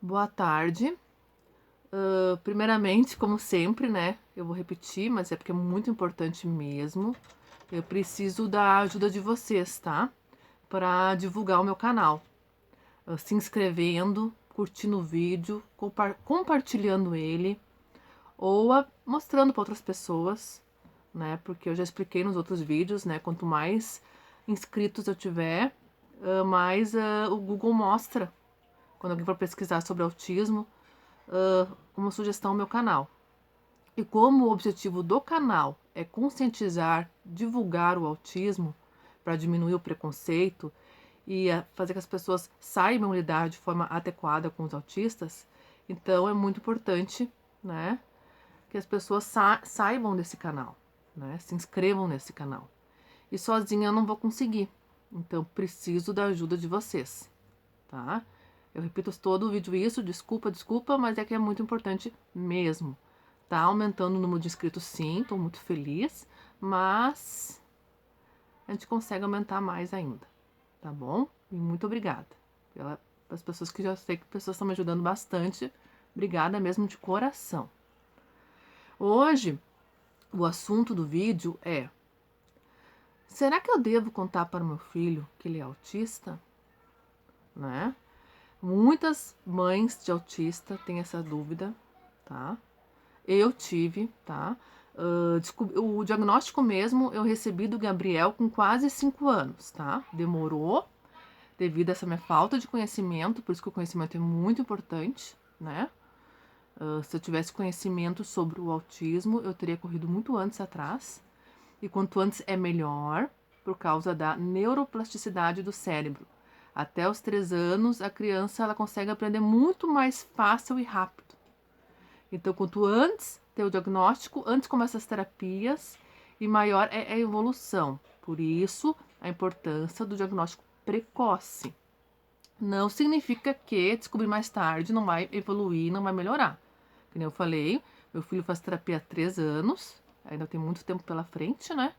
Boa tarde. Primeiramente, como sempre, né? Eu vou repetir, mas é porque é muito importante mesmo. Eu preciso da ajuda de vocês, tá? Para divulgar o meu canal. Se inscrevendo, curtindo o vídeo, compartilhando ele ou mostrando para outras pessoas, né? Porque eu já expliquei nos outros vídeos, né? Quanto mais inscritos eu tiver, mais o Google mostra quando alguém for pesquisar sobre autismo, como sugestão ao meu canal. E como o objetivo do canal é conscientizar, divulgar o autismo para diminuir o preconceito e fazer que as pessoas saibam lidar de forma adequada com os autistas, então é muito importante, né, que as pessoas saibam desse canal, né, se inscrevam nesse canal. E sozinha eu não vou conseguir, então preciso da ajuda de vocês, tá? Eu repito todo o vídeo isso, desculpa, mas é que é muito importante mesmo. Tá aumentando o número de inscritos, sim, tô muito feliz, mas a gente consegue aumentar mais ainda, tá bom? E muito obrigada pelas pessoas que já sei que pessoas estão me ajudando bastante. Obrigada mesmo de coração. Hoje, o assunto do vídeo é: será que eu devo contar para o meu filho que ele é autista? Né? Muitas mães de autista têm essa dúvida, tá? Eu tive, tá? O diagnóstico mesmo eu recebi do Gabriel com quase 5 anos, tá? Demorou devido a essa minha falta de conhecimento, por isso que o conhecimento é muito importante, né? Se eu tivesse conhecimento sobre o autismo, eu teria corrido muito antes atrás. E quanto antes é melhor, por causa da neuroplasticidade do cérebro. Até os 3 anos, a criança ela consegue aprender muito mais fácil e rápido. Então, quanto antes ter o diagnóstico, antes começam as terapias e maior é a evolução. Por isso, a importância do diagnóstico precoce. Não significa que descobrir mais tarde não vai evoluir, não vai melhorar. Como eu falei, meu filho faz terapia há 3 anos, ainda tem muito tempo pela frente, né?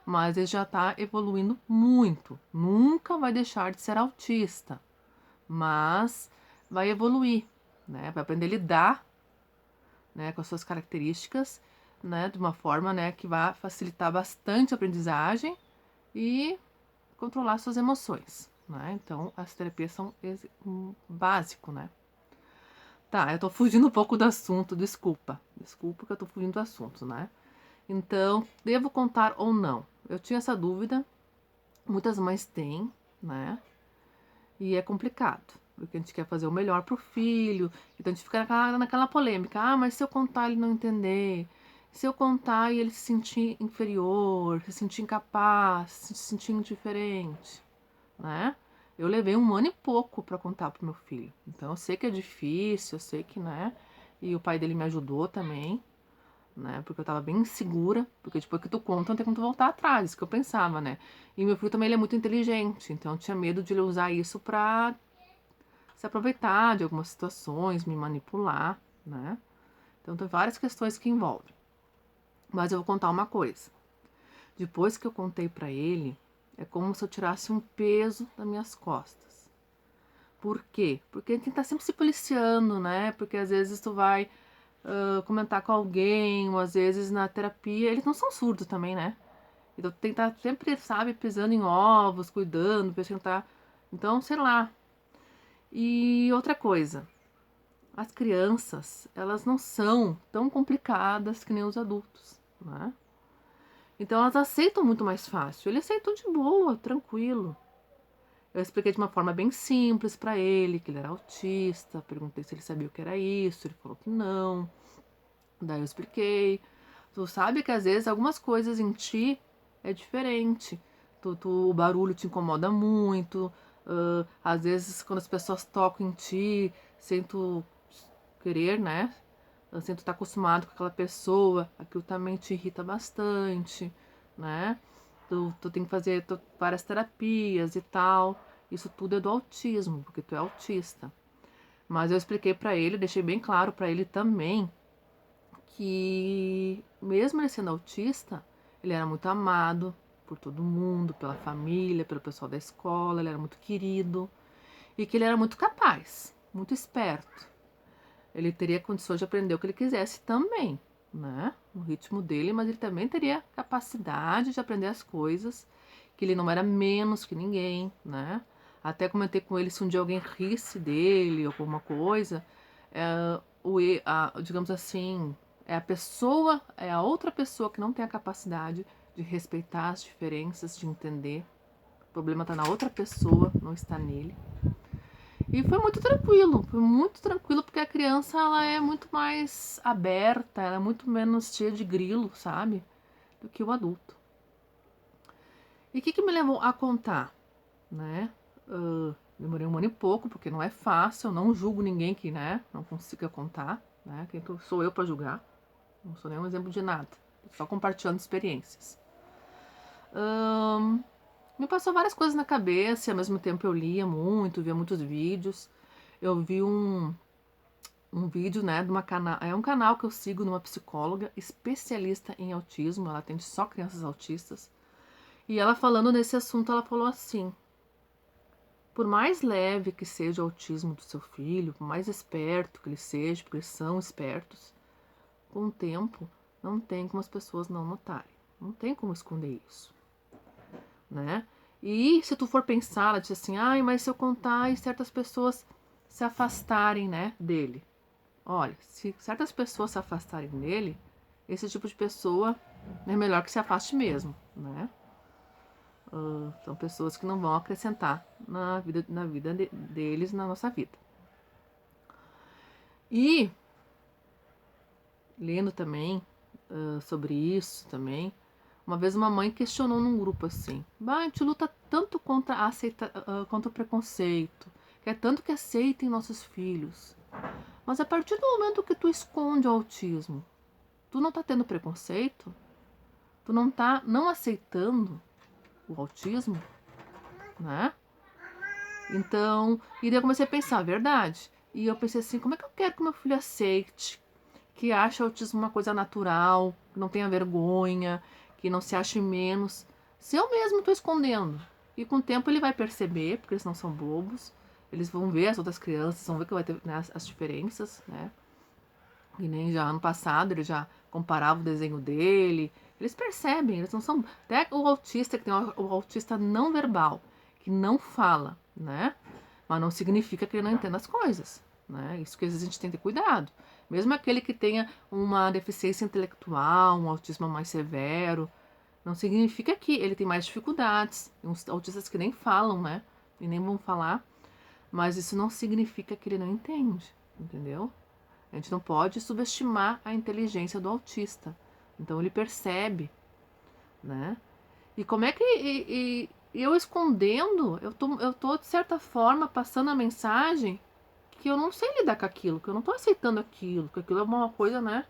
Mas ele já está evoluindo muito. Nunca vai deixar de ser autista, mas vai evoluir, né? Vai aprender a lidar, né, com as suas características, né, de uma forma, né, que vai facilitar bastante a aprendizagem e controlar suas emoções, né? Então, as terapias são básico, né? Tá, eu tô fugindo um pouco do assunto, desculpa que eu tô fugindo do assunto, né? Então, devo contar ou não? Eu tinha essa dúvida, muitas mães têm, né? E é complicado, porque a gente quer fazer o melhor pro filho, então a gente fica naquela polêmica. Ah, mas se eu contar ele não entender, se eu contar e ele se sentir inferior, se sentir incapaz, se sentir indiferente, né? Eu levei 1 ano e pouco para contar pro meu filho. Então eu sei que é difícil, eu sei que, né? E o pai dele me ajudou também, né? Porque eu tava bem insegura, porque depois que tu conta, não tem como tu voltar atrás, isso que eu pensava, né? E meu filho também ele é muito inteligente, então eu tinha medo de ele usar isso pra se aproveitar de algumas situações, me manipular, né? Então tem várias questões que envolvem. Mas eu vou contar uma coisa. Depois que eu contei pra ele, é como se eu tirasse um peso das minhas costas. Por quê? Porque a gente tá sempre se policiando, né? Porque às vezes tu vai comentar com alguém, ou às vezes na terapia, eles não são surdos também, né? Então tem que estar sempre, sabe, pisando em ovos, cuidando, pra tentar. Então, sei lá. E outra coisa, as crianças, elas não são tão complicadas que nem os adultos, né? Então elas aceitam muito mais fácil. Ele aceitou de boa, tranquilo. Eu expliquei de uma forma bem simples pra ele que ele era autista, perguntei se ele sabia o que era isso, ele falou que não. Daí eu expliquei. Tu sabe que às vezes algumas coisas em ti é diferente. O barulho te incomoda muito. Às vezes quando as pessoas tocam em ti, sem tu querer, né? Sem tu estar acostumado com aquela pessoa, aquilo também te irrita bastante, né? Tu tem que fazer várias terapias e tal. Isso tudo é do autismo, porque tu é autista. Mas eu expliquei pra ele, deixei bem claro pra ele também que mesmo ele sendo autista, ele era muito amado por todo mundo, pela família, pelo pessoal da escola, ele era muito querido e que ele era muito capaz. muito esperto. Ele teria condições de aprender o que ele quisesse também, né? No ritmo dele, mas ele também teria capacidade de aprender as coisas, que ele não era menos que ninguém, né? Até comentei com ele, se um dia alguém risse dele, alguma coisa, digamos assim, é a outra pessoa que não tem a capacidade de respeitar as diferenças, de entender. O problema está na outra pessoa, não está nele. E foi muito tranquilo, porque a criança ela é muito mais aberta, ela é muito menos cheia de grilo, sabe? Do que o adulto. E o que me levou a contar, né? Demorei um ano e pouco, porque não é fácil, eu não julgo ninguém que, né, não consiga contar, né? Quem sou eu para julgar? Não sou nenhum exemplo de nada, só compartilhando experiências. Me passou várias coisas na cabeça, e ao mesmo tempo eu lia muito, via muitos vídeos. Eu vi um vídeo, né, de é um canal que eu sigo, numa psicóloga especialista em autismo, ela atende só crianças autistas. E ela falando nesse assunto, ela falou assim: por mais leve que seja o autismo do seu filho, por mais esperto que ele seja, porque eles são espertos, com o tempo não tem como as pessoas não notarem. Não tem como esconder isso, né? E se tu for pensar, ela diz assim: ai, mas se eu contar e certas pessoas se afastarem, né, dele. Olha, se certas pessoas se afastarem dele, esse tipo de pessoa é melhor que se afaste mesmo, né? São pessoas que não vão acrescentar na vida deles, na nossa vida. E lendo também sobre isso também, uma vez uma mãe questionou num grupo assim: bah, a gente luta tanto contra contra o preconceito, quer tanto que aceitem nossos filhos. Mas a partir do momento que tu esconde o autismo, tu não tá tendo preconceito? Tu não tá não aceitando o autismo, né? Então, e daí eu comecei a pensar, verdade. E eu pensei assim, como é que eu quero que meu filho aceite, que ache o autismo uma coisa natural, que não tenha vergonha, que não se ache menos, se eu mesmo estou escondendo? E com o tempo ele vai perceber, porque eles não são bobos, eles vão ver as outras crianças, vão ver que vai ter, né, as diferenças, né? E nem já ano passado ele já comparava o desenho dele. Eles percebem, eles não são. Até o autista, que tem o autista não verbal, que não fala, né? Mas não significa que ele não entenda as coisas, né? Isso que às vezes a gente tem que ter cuidado. Mesmo aquele que tenha uma deficiência intelectual, um autismo mais severo, não significa que ele tem mais dificuldades. Tem uns autistas que nem falam, né? E nem vão falar. Mas isso não significa que ele não entende, entendeu? A gente não pode subestimar a inteligência do autista. Então ele percebe, né? E como é que eu escondendo, eu tô de certa forma passando a mensagem que eu não sei lidar com aquilo, que eu não tô aceitando aquilo, que aquilo é uma coisa, né?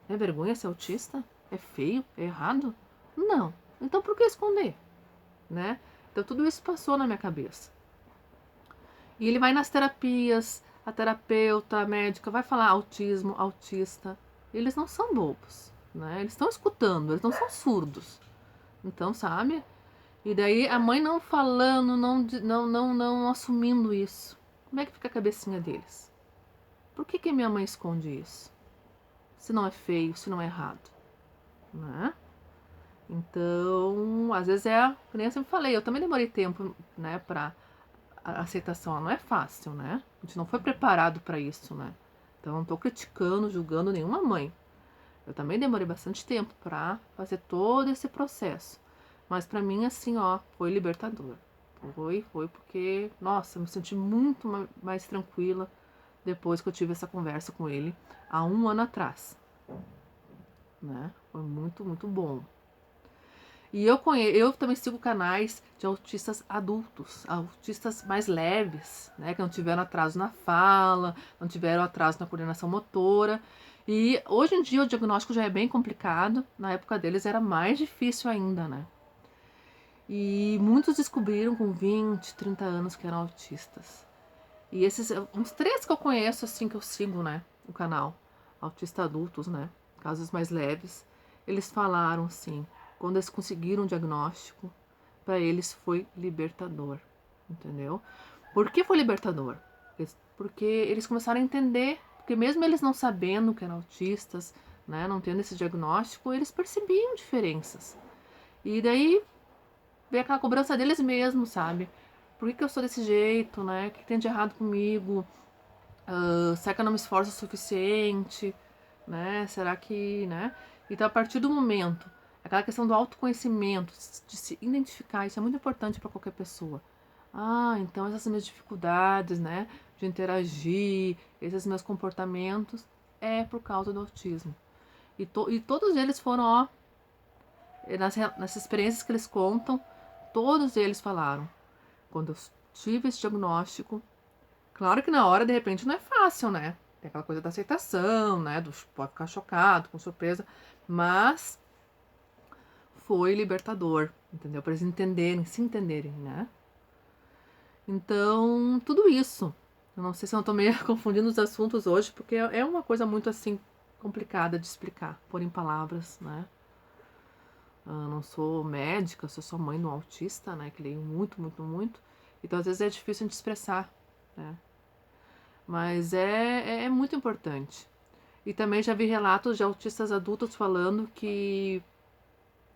É vergonha ser autista? É feio? É errado? Não. Então por que esconder, né? Então tudo isso passou na minha cabeça. E ele vai nas terapias, a terapeuta, a médica vai falar autismo, autista. Eles não são bobos, né? Eles estão escutando, eles não são surdos. Então, sabe? E daí a mãe não falando, não assumindo isso. Como é que fica a cabecinha deles? Por que minha mãe esconde isso? Se não é feio, se não é errado, né? Então, às vezes como eu sempre falei, eu também demorei tempo, né, pra a aceitação, ela não é fácil, né? A gente não foi preparado para isso, né? Então não tô criticando, julgando nenhuma mãe. Eu também demorei bastante tempo para fazer todo esse processo. Mas para mim, assim, ó, foi libertador. Foi porque, nossa, eu me senti muito mais tranquila depois que eu tive essa conversa com ele há um ano atrás, né? Foi muito, muito bom. E eu também sigo canais de autistas adultos, autistas mais leves, né, que não tiveram atraso na fala, não tiveram atraso na coordenação motora. E hoje em dia o diagnóstico já é bem complicado, na época deles era mais difícil ainda, né? E muitos descobriram com 20, 30 anos que eram autistas. E esses, uns três que eu conheço, assim, que eu sigo, né, no canal, autista adultos, né, casos mais leves, eles falaram assim, quando eles conseguiram o diagnóstico, para eles foi libertador, entendeu? Por que foi libertador? porque eles começaram a entender, porque mesmo eles não sabendo que eram autistas, né, não tendo esse diagnóstico, eles percebiam diferenças. E daí veio aquela cobrança deles mesmos, sabe? Por que eu sou desse jeito, né? O que tem de errado comigo? Será que eu não me esforço o suficiente? Né? Será que, né? Então, a partir do momento, aquela questão do autoconhecimento, de se identificar, isso é muito importante para qualquer pessoa. Ah, então essas minhas dificuldades, né, de interagir, esses meus comportamentos, é por causa do autismo. E todos eles foram, ó, nas experiências que eles contam, todos eles falaram. Quando eu tive esse diagnóstico, claro que na hora, de repente, não é fácil, né? Tem aquela coisa da aceitação, né? Pode ficar chocado, com surpresa. Mas foi libertador, entendeu? Para eles entenderem, se entenderem, né? Então, tudo isso. Eu não sei se eu não tô meio confundindo os assuntos hoje, porque é uma coisa muito, assim, complicada de explicar, pôr em palavras, né? Eu não sou médica, sou só mãe de um autista, né? Que leio muito, muito, muito. Então, às vezes é difícil de expressar, né? Mas é muito importante. E também já vi relatos de autistas adultos falando que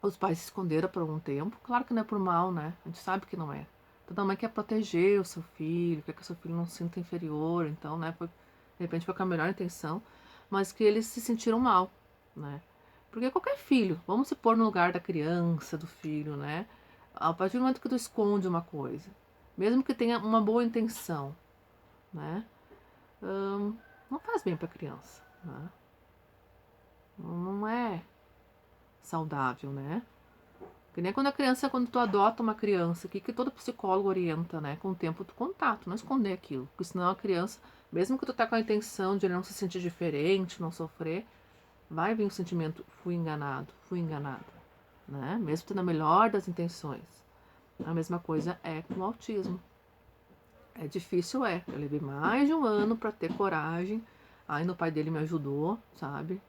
os pais se esconderam por algum tempo. Claro que não é por mal, né? A gente sabe que não é. Toda mãe quer proteger o seu filho, quer que o seu filho não se sinta inferior. Então, né? De repente foi com a melhor intenção. Mas que eles se sentiram mal, né? Porque qualquer filho, vamos se pôr no lugar da criança, do filho, né? A partir do momento que tu esconde uma coisa, mesmo que tenha uma boa intenção, né? Não faz bem para a criança, né? Não é saudável, né? Que nem quando tu adota uma criança, que todo psicólogo orienta, né? Com o tempo do contato, não esconder aquilo. Porque senão a criança, mesmo que tu tá com a intenção de ele não se sentir diferente, não sofrer, vai vir o sentimento, fui enganado, né? Mesmo tendo a melhor das intenções. A mesma coisa é com o autismo. É difícil, é. Eu levei mais de um ano para ter coragem. Aí no pai dele me ajudou, sabe?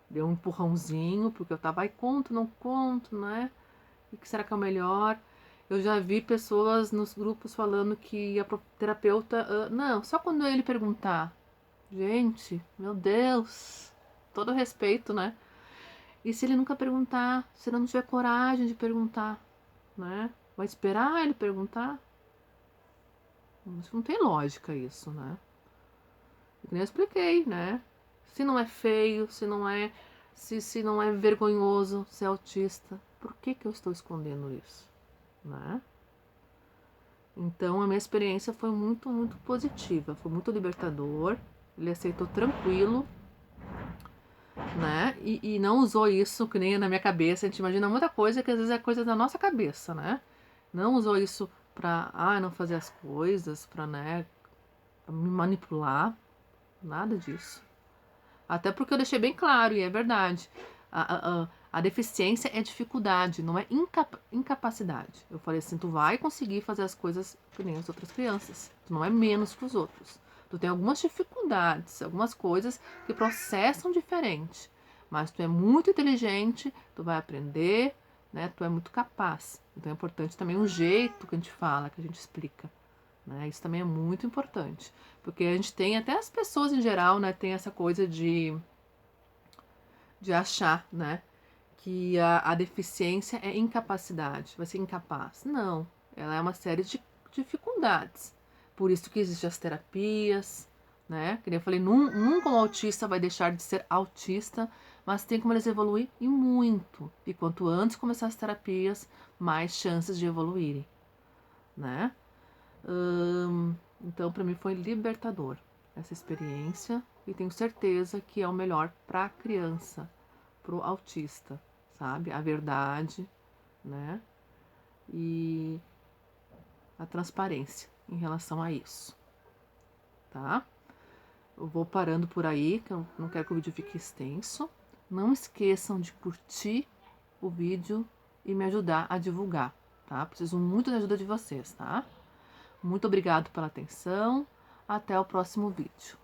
Deu um empurrãozinho, porque eu tava, ai, conto, não conto, né? O que será que é o melhor? Eu já vi pessoas nos grupos falando que a terapeuta, não, só quando ele perguntar. Gente, meu Deus, todo respeito, né? E se ele nunca perguntar, se ele não tiver coragem de perguntar, né? Vai esperar ele perguntar? Não tem lógica isso, né? Eu expliquei, né? Se não é feio, se não é, se não é vergonhoso ser autista, por que eu estou escondendo isso, né? Então a minha experiência foi muito, muito positiva, foi muito libertador. Ele aceitou tranquilo, né? E não usou isso que nem na minha cabeça. A gente imagina muita coisa que às vezes é coisa da nossa cabeça, né? Não usou isso pra, não fazer as coisas, pra, né, me manipular, nada disso. Até porque eu deixei bem claro, e é verdade. A deficiência é dificuldade, não é incapacidade. Eu falei assim, tu vai conseguir fazer as coisas que nem as outras crianças. Tu não é menos que os outros. Tu tem algumas dificuldades, algumas coisas que processam diferente. Mas tu é muito inteligente, tu vai aprender, né? Tu é muito capaz. Então é importante também o jeito que a gente fala, que a gente explica. Né? Isso também é muito importante. Porque a gente tem, até as pessoas em geral, né, tem essa coisa de achar, né, que a deficiência é incapacidade, vai ser incapaz. Não, ela é uma série de dificuldades. Por isso que existem as terapias, né? Que nem eu falei, nunca um autista vai deixar de ser autista, mas tem como eles evoluir e muito. E quanto antes começar as terapias, mais chances de evoluírem, né? Então, para mim foi libertador essa experiência e tenho certeza que é o melhor para a criança, pro autista, sabe? A verdade, né? E a transparência em relação a isso, tá? Eu vou parando por aí, que eu não quero que o vídeo fique extenso. Não esqueçam de curtir o vídeo e me ajudar a divulgar, tá? Preciso muito da ajuda de vocês, tá? Muito obrigado pela atenção. Até o próximo vídeo.